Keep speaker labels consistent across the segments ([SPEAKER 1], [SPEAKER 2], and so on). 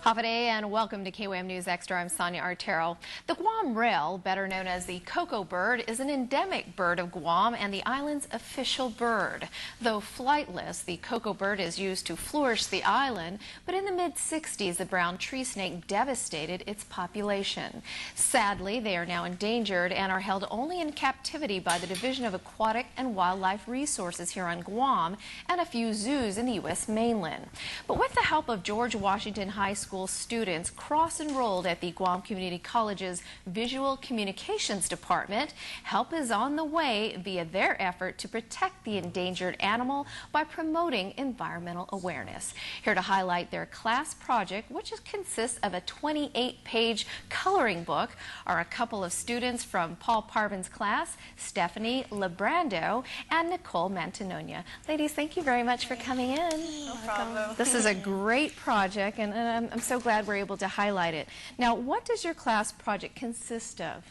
[SPEAKER 1] Hafa day and welcome to KWAM News Extra. I'm Sonia Artero. The Guam rail, better known as the Koko bird, is an endemic bird of Guam and the island's official bird. Though flightless, the Koko bird is used to flourish the island, but in the mid-60s, the brown tree snake devastated its population. Sadly, they are now endangered and are held only in captivity by the Division of Aquatic and Wildlife Resources here on Guam and a few zoos in the U.S. mainland. But with the help of George Washington High School students cross-enrolled at the Guam Community College's Visual Communications Department, help is on the way via their effort to protect the endangered animal by promoting environmental awareness. Here to highlight their class project, which consists of a 28-page coloring book, are a couple of students from Paul Parvin's class, Stephanie Lebrando and Nicole Mantanonia. Ladies, thank you very much for coming in.
[SPEAKER 2] No problem.
[SPEAKER 1] This is a great project, and I'm so glad we're able to highlight it. Now, what does your class project consist of?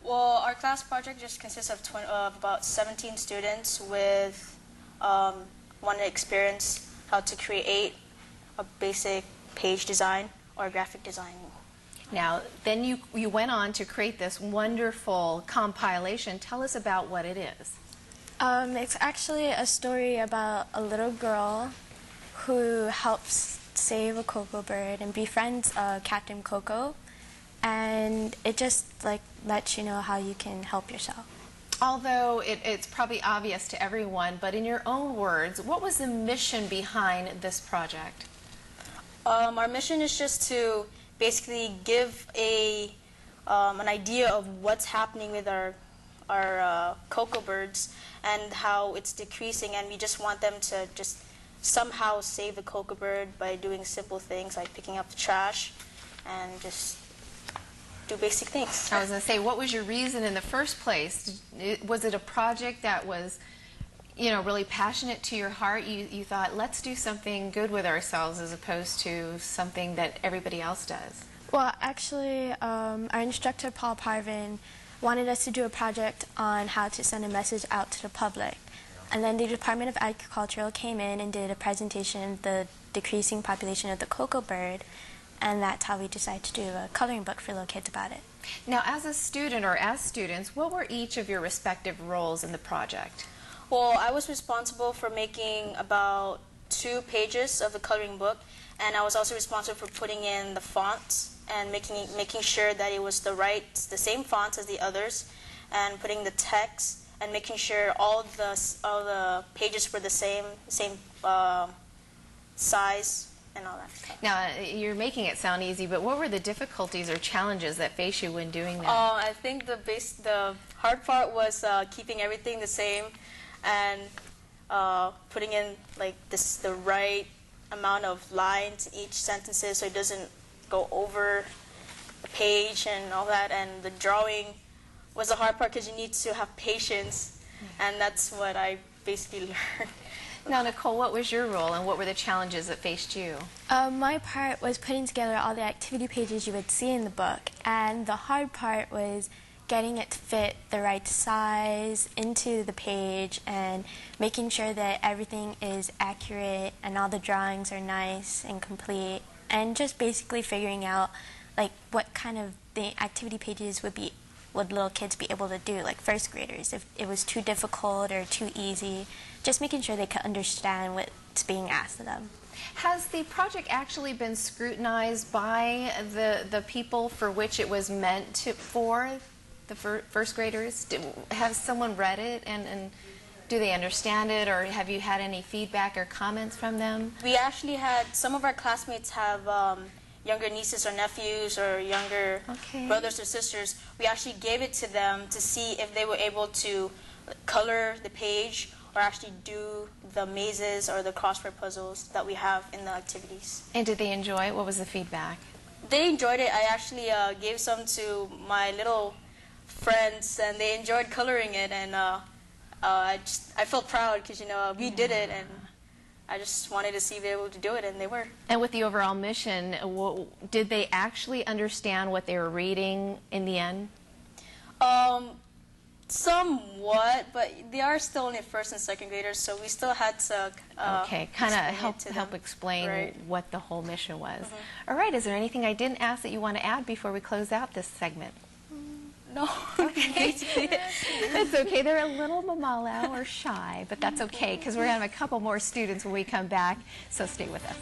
[SPEAKER 2] Well, our class project just consists of about 17 students with want to experience how to create a basic page design or graphic design.
[SPEAKER 1] Now, then you went on to create this wonderful compilation. Tell us about what it is.
[SPEAKER 3] It's actually a story about a little girl who helps save a Koko bird and befriends Captain Koko, and it just lets you know how you can help yourself.
[SPEAKER 1] Although it's probably obvious to everyone, but in your own words, what was the mission behind this project?
[SPEAKER 2] Our mission is just to basically give an idea of what's happening with our Koko birds and how it's decreasing, and we just want them to just somehow save the Koko bird by doing simple things like picking up the trash and just do basic things.
[SPEAKER 1] I was going to say, what was your reason in the first place? Was it a project that was, really passionate to your heart? You thought, let's do something good with ourselves as opposed to something that everybody else does?
[SPEAKER 3] Well, actually, our instructor, Paul Parvin, wanted us to do a project on how to send a message out to the public. And then the Department of Agriculture came in and did a presentation of the decreasing population of the Koko bird, and that's how we decided to do a coloring book for little kids about it.
[SPEAKER 1] Now, as a student or as students, what were each of your respective roles in the project?
[SPEAKER 2] Well, I was responsible for making about 2 pages of the coloring book, and I was also responsible for putting in the fonts and making sure that it was the same fonts as the others, and putting the text and making sure all the pages were the same size and all that stuff.
[SPEAKER 1] Now, you're making it sound easy, but what were the difficulties or challenges that face you when doing that?
[SPEAKER 2] I think the hard part was keeping everything the same and putting in the right amount of lines in each sentences so it doesn't go over the page and all that. And the drawing was the hard part because you need to have patience, and that's what I basically learned.
[SPEAKER 1] Now, Nicole, what was your role and what were the challenges that faced you?
[SPEAKER 3] My part was putting together all the activity pages you would see in the book, and the hard part was getting it to fit the right size into the page and making sure that everything is accurate and all the drawings are nice and complete, and just basically figuring out what kind of the activity pages would little kids be able to do, like first graders, if it was too difficult or too easy, just making sure they could understand what's being asked of them.
[SPEAKER 1] Has the project actually been scrutinized by the people for which it was meant for, the first graders? Has someone read it and do they understand it, or have you had any feedback or comments from them?
[SPEAKER 2] We actually had, some of our classmates have younger nieces or nephews or younger brothers or sisters. We actually gave it to them to see if they were able to color the page or actually do the mazes or the crossword puzzles that we have in the activities.
[SPEAKER 1] And did they enjoy it? What was the feedback?
[SPEAKER 2] They enjoyed it. I actually gave some to my little friends, and they enjoyed coloring it, and I felt proud because we did it, and I just wanted to see if they were able to do it, and they were.
[SPEAKER 1] And with the overall mission, did they actually understand what they were reading in the end?
[SPEAKER 2] Somewhat, but they are still only first and second graders, so we still had to
[SPEAKER 1] Okay, kind of
[SPEAKER 2] explain it to
[SPEAKER 1] help
[SPEAKER 2] them.
[SPEAKER 1] explain
[SPEAKER 2] Right.
[SPEAKER 1] what the whole mission was. All right, is there anything I didn't ask that you want to add before we close out this segment?
[SPEAKER 2] No.
[SPEAKER 1] Okay. That's okay. They're a little mamalo or shy, but that's okay because we're going to have a couple more students when we come back, so stay with us.